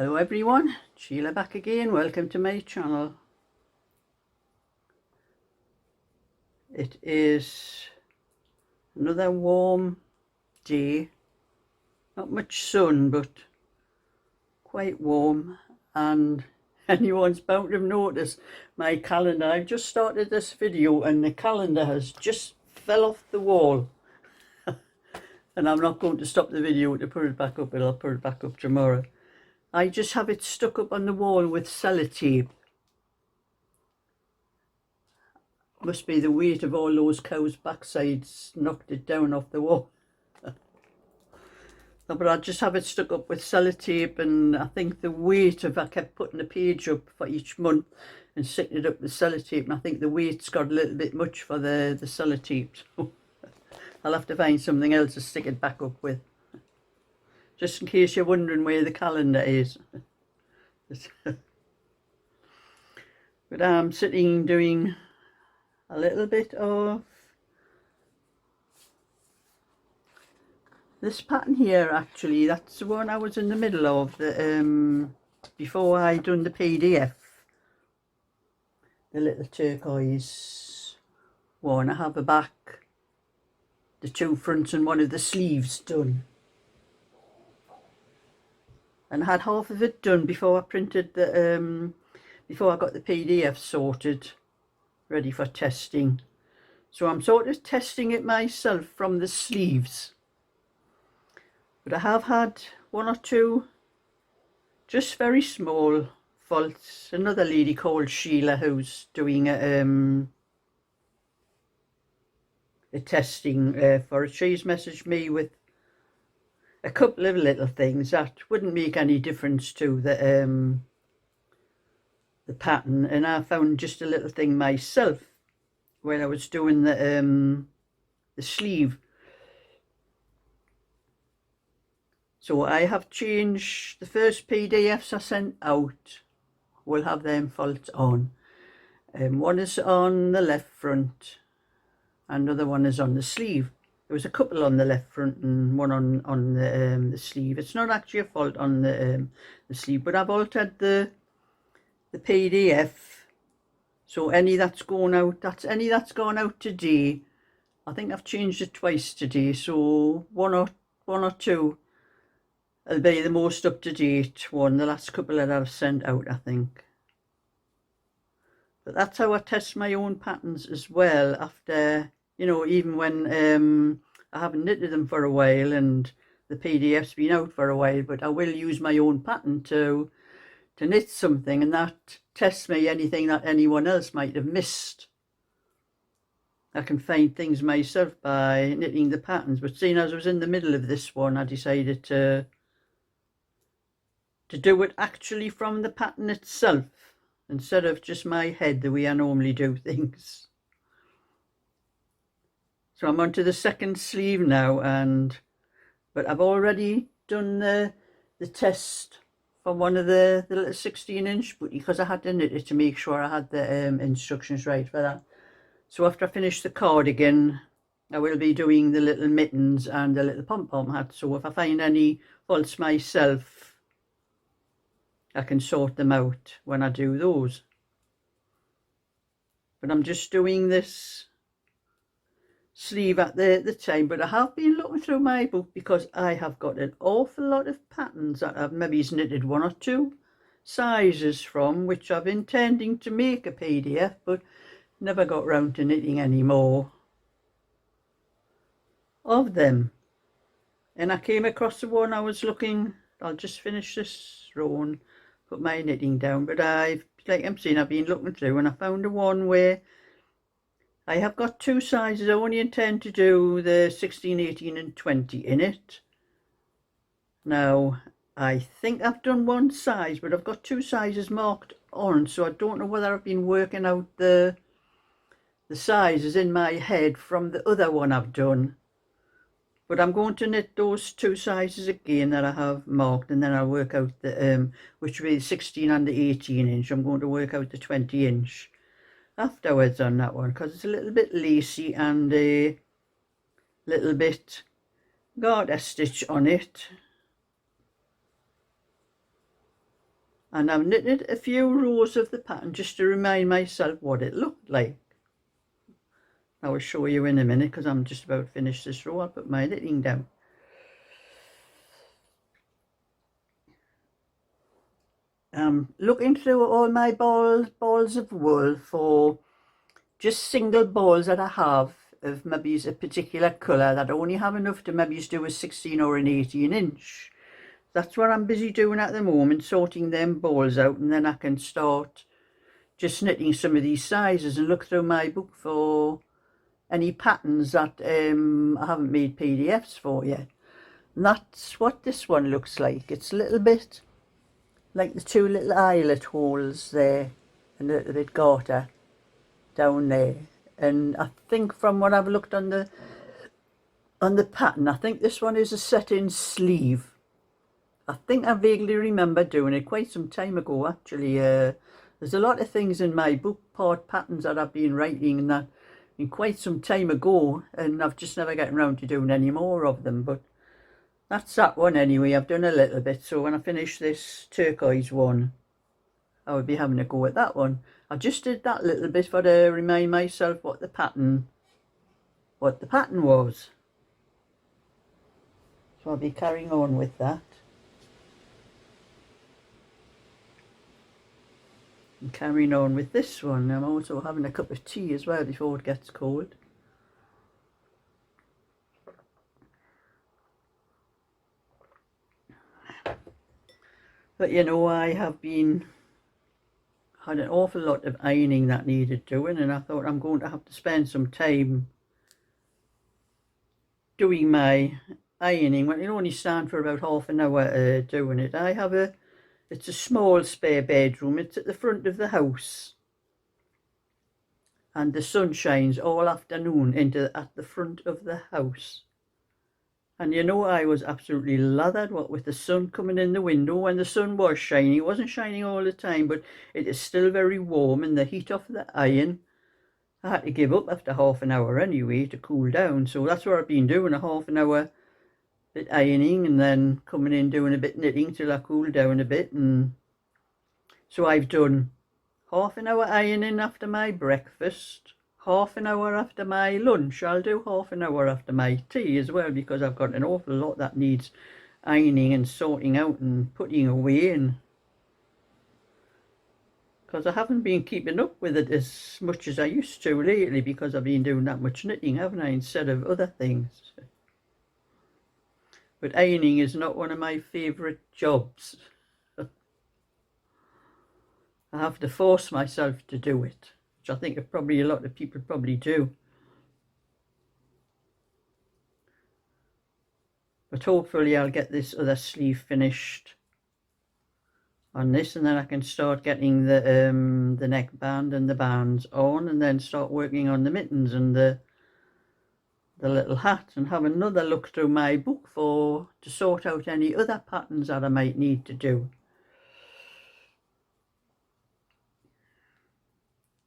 Hello everyone, Sheila back again. Welcome to my channel. It is another warm day, not much sun but quite warm, and anyone's bound to have noticed my calendar. I've just started this video and the calendar has just fell off the wall and I'm not going to stop the video to put it back up, but I'll put it back up tomorrow. I just have it stuck up on the wall with sellotape. Must be the weight of all those cows' backsides knocked it down off the wall. No, but I just have it stuck up with sellotape, and I think the weight of, I kept putting a page up for each month and sticking it up with sellotape, and I think the weight's got a little bit much for the sellotape. So I'll have to find something else to stick it back up with. Just in case you're wondering where the calendar is. But I'm sitting doing a little bit of this pattern here. Actually, that's the one I was in the middle of before I done the PDF. The little turquoise one. I have a back, the two fronts and one of the sleeves done. And I had half of it done before I printed the before I got the PDF sorted, ready for testing. So I'm sort of testing it myself from the sleeves. But I have had one or two just very small faults. Another lady called Sheila who's doing a testing for it. She's messaged me with a couple of little things that wouldn't make any difference to the pattern, and I found just a little thing myself when I was doing the sleeve. So I have changed the first PDFs I sent out. Will have them faults on. One is on the left front, another one is on the sleeve. There was a couple on the left front and one on the sleeve. It's not actually a fault on the sleeve, but I've altered the PDF. So any that's going out, that's any that's gone out today. I think I've changed it twice today. So one or two will be the most up to date one. The last couple that I've sent out, I think. But that's how I test my own patterns as well. After, you know, even when I haven't knitted them for a while and the PDF's been out for a while, but I will use my own pattern to knit something, and that tests me anything that anyone else might have missed. I can find things myself by knitting the patterns, but seeing as I was in the middle of this one, I decided to do it actually from the pattern itself instead of just my head, the way I normally do things. So I'm on to the second sleeve now, but I've already done the test for one of the little 16-inch, but because I had to knit it to make sure I had the instructions right for that. So after I finish the cardigan, I will be doing the little mittens and the little pom-pom hat. So if I find any faults myself, I can sort them out when I do those. But I'm just doing this sleeve at the time, but I have been looking through my book because I have got an awful lot of patterns that I've maybe knitted one or two sizes from, which I've intending to make a PDF, but never got round to knitting any more of them. And I came across the one I was looking. I'll just finish this row and put my knitting down, but I've, like I'm saying, I've been looking through and I found a one where I have got two sizes. I only intend to do the 16, 18 and 20 in it. Now, I think I've done one size, but I've got two sizes marked on, so I don't know whether I've been working out the sizes in my head from the other one I've done. But I'm going to knit those two sizes again that I have marked, and then I'll work out the which will be the 16 and the 18 inch. I'm going to work out the 20 inch afterwards on that one, because it's a little bit lacy and a little bit, got a little bit, 'Garter stitch on it. and I've knitted a few rows of the pattern just to remind myself what it looked like. I will show you in a minute because I'm just about to finish this row. I'll put my knitting down. Looking through all my balls of wool for just single balls that I have of maybe a particular colour that I only have enough to maybe do a 16 or an 18 inch. That's what I'm busy doing at the moment, sorting them balls out, and then I can start just knitting some of these sizes and look through my book for any patterns that I haven't made PDFs for yet. And that's what this one looks like. It's a little bit like the two little eyelet holes there and a little bit garter down there. And I think from what I've looked on the pattern, I think this one is a set-in sleeve. I think I vaguely remember doing it quite some time ago actually. There's a lot of things in my book, part patterns that I've been writing and that in quite some time ago, and I've just never gotten around to doing any more of them, but that's that one anyway. I've done a little bit, so when I finish this turquoise one, I will be having a go at that one. I just did that little bit for to remind myself what the pattern was. So I'll be carrying on with that. And carrying on with this one. I'm also having a cup of tea as well before it gets cold. But you know, I have had an awful lot of ironing that needed doing, and I thought I'm going to have to spend some time doing my ironing. Well, it only stand for about half an hour doing it. It's a small spare bedroom. It's at the front of the house, and the sun shines all afternoon at the front of the house. And you know, I was absolutely lathered what with the sun coming in the window. When the sun was shining, it wasn't shining all the time, but it is still very warm, and the heat of the iron, I had to give up after half an hour anyway to cool down. So that's what I've been doing, a half an hour bit ironing and then coming in doing a bit knitting till I cool down a bit. And so I've done half an hour ironing after my breakfast, half an hour after my lunch. I'll do half an hour after my tea as well, because I've got an awful lot that needs ironing and sorting out and putting away, and because I haven't been keeping up with it as much as I used to lately, because I've been doing that much knitting, haven't I, instead of other things. But ironing is not one of my favourite jobs. I have to force myself to do it, which I think probably a lot of people probably do. But hopefully I'll get this other sleeve finished on this, and then I can start getting the neckband and the bands on, and then start working on the mittens and the little hat, and have another look through my book to sort out any other patterns that I might need to do.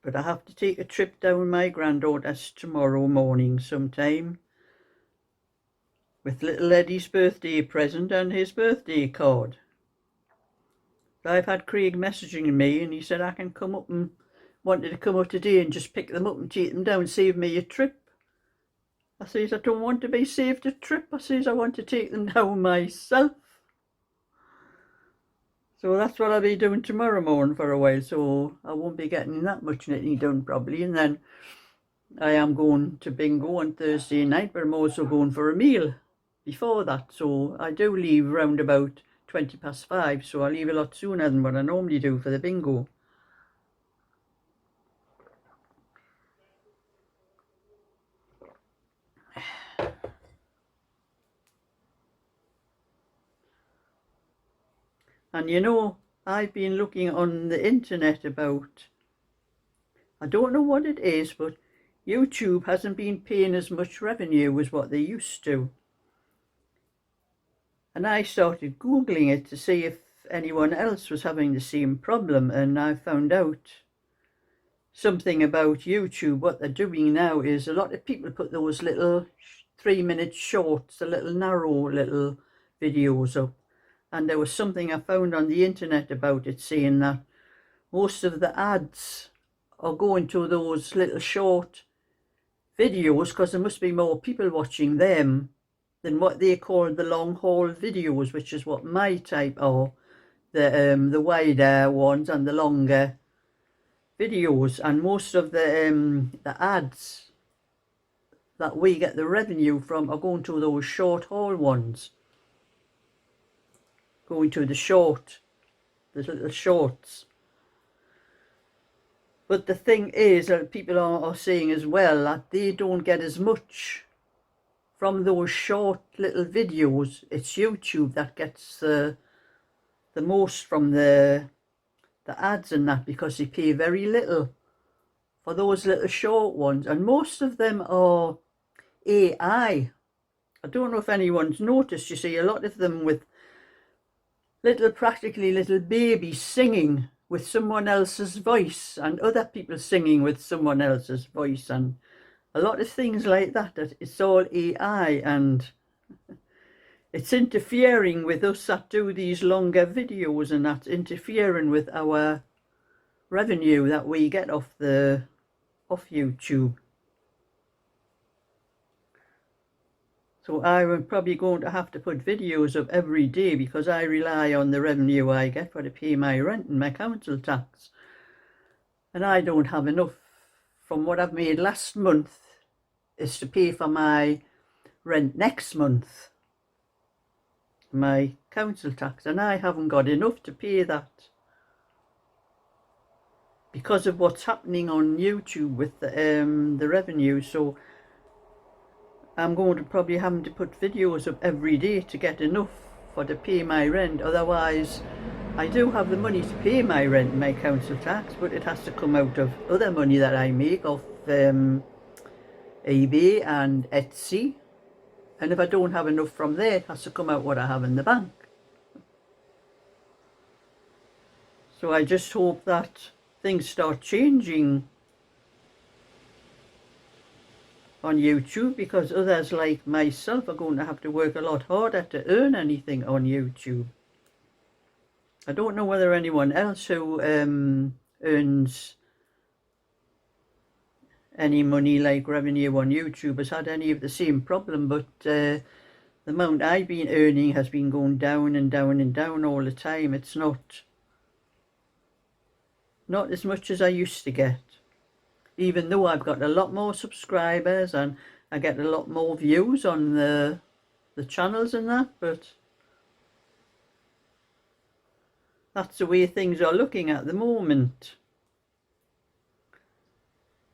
But I have to take a trip down with my granddaughter's tomorrow morning sometime, with little Eddie's birthday present and his birthday card. I've had Craig messaging me, and he said I can come up and wanted to come up today and just pick them up and take them down, save me a trip. I says I don't want to be saved a trip. I says I want to take them down myself. So that's what I'll be doing tomorrow morning for a while, so I won't be getting that much knitting done probably. And then I am going to bingo on Thursday night, but I'm also going for a meal before that. So I do leave round about 5:20, so I leave a lot sooner than what I normally do for the bingo. And you know, I've been looking on the internet about, I don't know what it is, but YouTube hasn't been paying as much revenue as what they used to. And I started Googling it to see if anyone else was having the same problem, and I found out something about YouTube. What they're doing now is a lot of people put those little 3-minute shorts, the little narrow little videos up, and there was something I found on the internet about it saying that most of the ads are going to those little short videos because there must be more people watching them than what they call the long haul videos, which is what my type are, the wider ones and the longer videos. And most of the ads that we get the revenue from are going to those short haul ones, going to the little shorts. But the thing is that people are saying as well that they don't get as much from those short little videos. It's YouTube that gets the most from the ads and that, because they pay very little for those little short ones, and most of them are AI. I don't know if anyone's noticed, you see a lot of them with practically little babies singing with someone else's voice, and other people singing with someone else's voice, and a lot of things like that, that it's all AI, and it's interfering with us that do these longer videos, and that's interfering with our revenue that we get off YouTube. So I'm probably going to have to put videos up every day, because I rely on the revenue I get for to pay my rent and my council tax. And I don't have enough from what I've made last month is to pay for my rent next month, my council tax, and I haven't got enough to pay that because of what's happening on YouTube with the revenue. So I'm going to probably having to put videos up every day to get enough for to pay my rent. Otherwise, I do have the money to pay my rent and my council tax, but it has to come out of other money that I make off eBay and Etsy. And if I don't have enough from there, it has to come out what I have in the bank. So I just hope that things start changing on YouTube, because others like myself are going to have to work a lot harder to earn anything on YouTube. I don't know whether anyone else who earns any money like revenue on YouTube has had any of the same problem, but the amount I've been earning has been going down and down and down all the time. It's not as much as I used to get, even though I've got a lot more subscribers and I get a lot more views on the channels and that, but that's the way things are looking at the moment.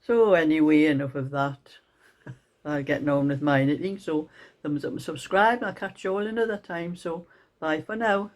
So anyway, enough of that. I'll get on with my knitting. So thumbs up and subscribe. I'll catch you all another time. So bye for now.